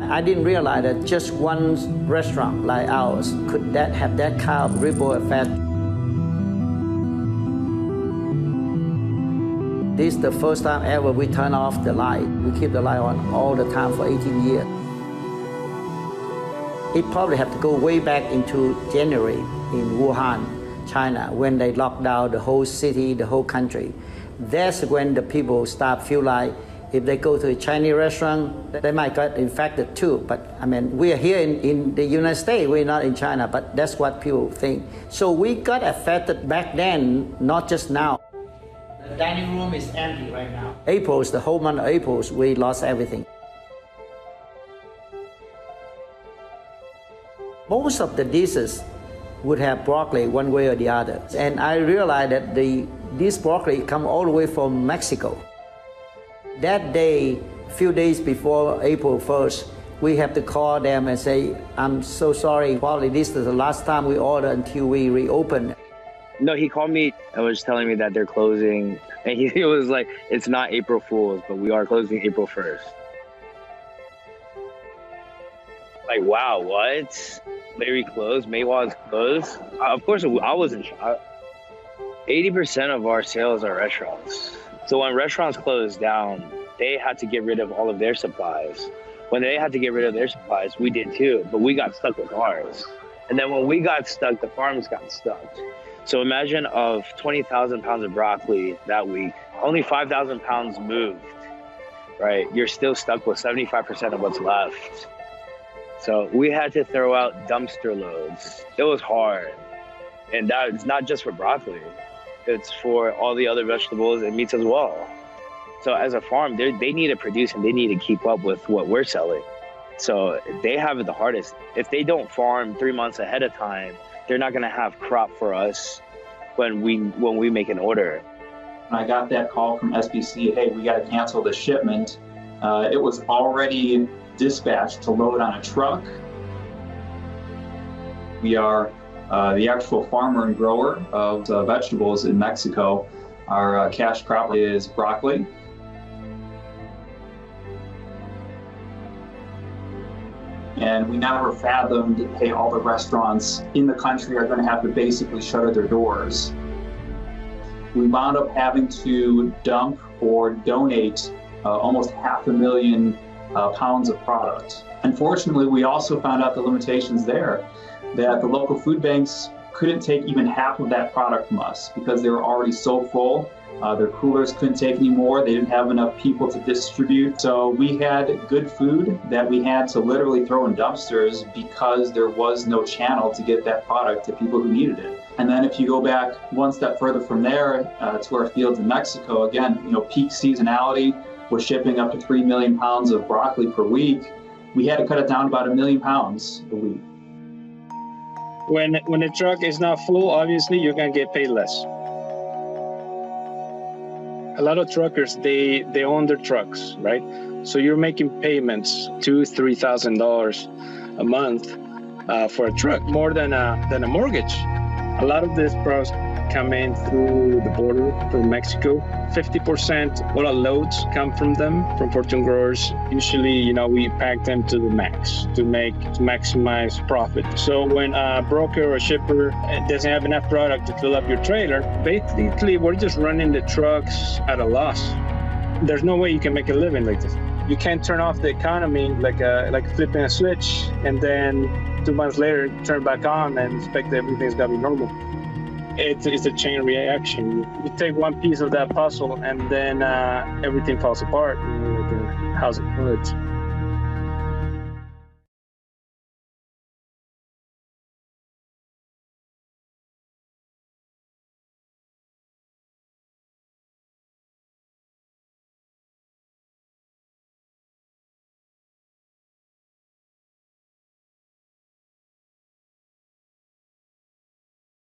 I didn't realize that just one restaurant like ours could have that kind of ripple effect. This is the first time ever we turn off the light. We keep the light on all the time for 18 years. It probably have to go way back into January in Wuhan, China, when they locked down the whole city, the whole country. That's when the people start feel like if they go to a Chinese restaurant, they might get infected too. But I mean, we are here in the United States, we're not in China, but that's what people think. So we got affected back then, not just now. The dining room is empty right now. The whole month of April, we lost everything. Most of the dishes would have broccoli one way or the other. And I realized that this broccoli come all the way from Mexico. That day, a few days before April 1st, we have to call them and say, I'm so sorry, probably this is the last time we order until we reopen. No, he called me and was telling me that they're closing. And he was like, it's not April Fool's, but we are closing April 1st. Like, wow, what? Larry closed, Maywa's closed. Of course, I was in shock. 80% of our sales are restaurants. So when restaurants closed down, they had to get rid of all of their supplies. When they had to get rid of their supplies, we did too, but we got stuck with ours. And then when we got stuck, the farms got stuck. So imagine of 20,000 pounds of broccoli that week, only 5,000 pounds moved, right? You're still stuck with 75% of what's left. So we had to throw out dumpster loads. It was hard. And that's not just for broccoli. It's for all the other vegetables and meats as well. So as a farm, they need to produce and they need to keep up with what we're selling. So they have it the hardest. If they don't farm 3 months ahead of time, they're not going to have crop for us when we make an order. I got that call from SBC, hey, we got to cancel the shipment. It was already dispatched to load on a truck. We are the actual farmer and grower of vegetables in Mexico. Our cash crop is broccoli. And we never fathomed, hey, all the restaurants in the country are going to have to basically shutter their doors. We wound up having to dump or donate almost 500,000 pounds of product. Unfortunately, we also found out the limitations there, that the local food banks couldn't take even half of that product from us because they were already so full. Their coolers couldn't take any more. They didn't have enough people to distribute. So we had good food that we had to literally throw in dumpsters because there was no channel to get that product to people who needed it. And then if you go back one step further from there to our fields in Mexico, again, peak seasonality, we're shipping up to 3 million pounds of broccoli per week. We had to cut it down to about 1 million pounds a week. When the truck is not full, obviously you're gonna get paid less. A lot of truckers, they own their trucks, right? So you're making payments $2,000-$3,000 a month for a truck, more than a mortgage. A lot of these products come in through the border from Mexico. 50% of all loads come from them, from fortune growers. Usually, we pack them to the max to maximize profit. So when a broker or a shipper doesn't have enough product to fill up your trailer, basically we're just running the trucks at a loss. There's no way you can make a living like this. You can't turn off the economy like flipping a switch and then 2 months later turn back on and expect that everything's gonna be normal. It's a chain reaction. You take one piece of that puzzle and then everything falls apart. Like a house of cards.